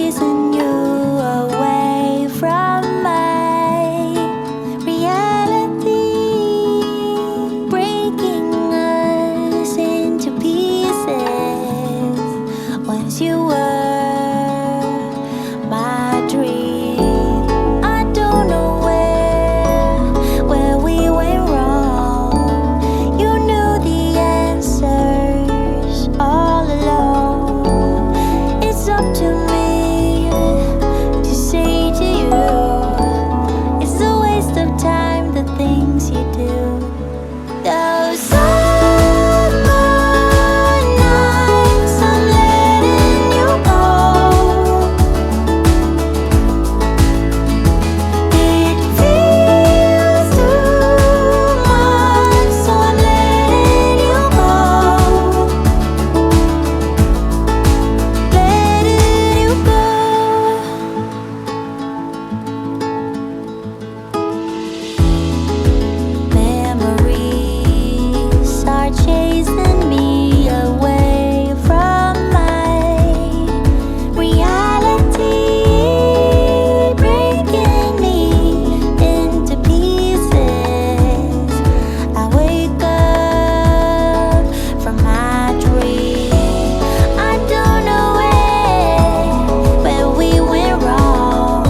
chasing you away from my reality, breaking us into pieces. Once you were my dream. I don't know where we went wrong. You knew the answers all along. It's up to me to say to you, it's a waste of time, the things you do. Those summer nights, I'm letting you go. It feels too much, so I'm letting you go. Letting you go. Memories are chasing me away from my reality, breaking me into pieces. I wake up from my dream. I don't know where we went wrong,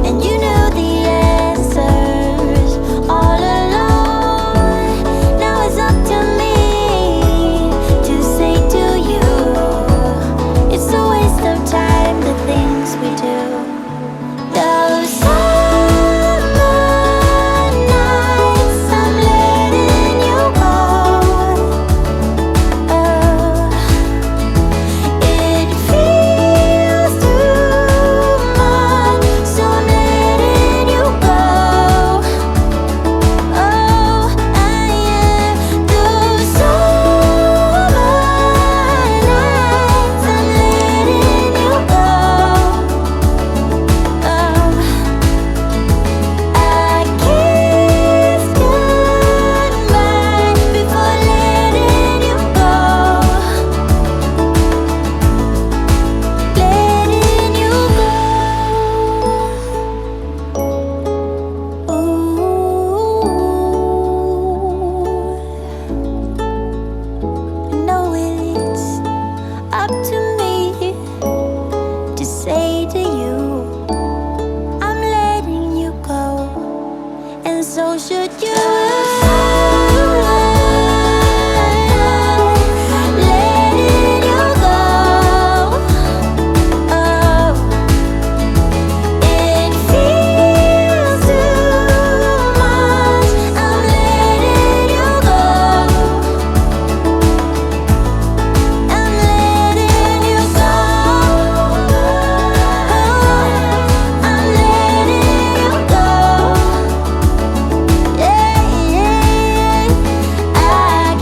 and you knew the answers all along. Now it's up to me to say to you, it's a waste of time, the things we do. Those summer nights, I'm letting you go. It feels too much, so I'm letting you go. I am those summer nights, I'm letting you go. I kissed goodbye before letting you go. Letting you go. No, it's up to me to say to you, I'm letting you go, and so should you. Letting you go. It feels too much. I'm letting you go. I'm letting you go. I'm letting you go. Yeah, yeah. I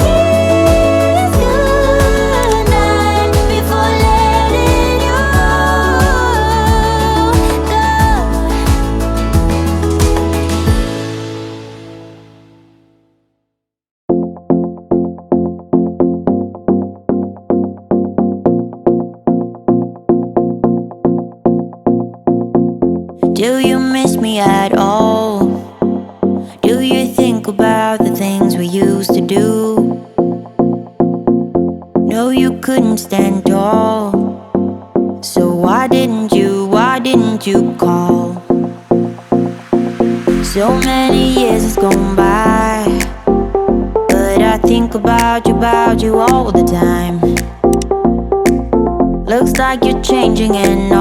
kissed goodnight before letting you go. Do you miss me at all? Do you think about the things we used to do? No, you couldn't stand tall. So why didn't you call? So many years has gone by, but I think about you all the time. Looks like you're changing and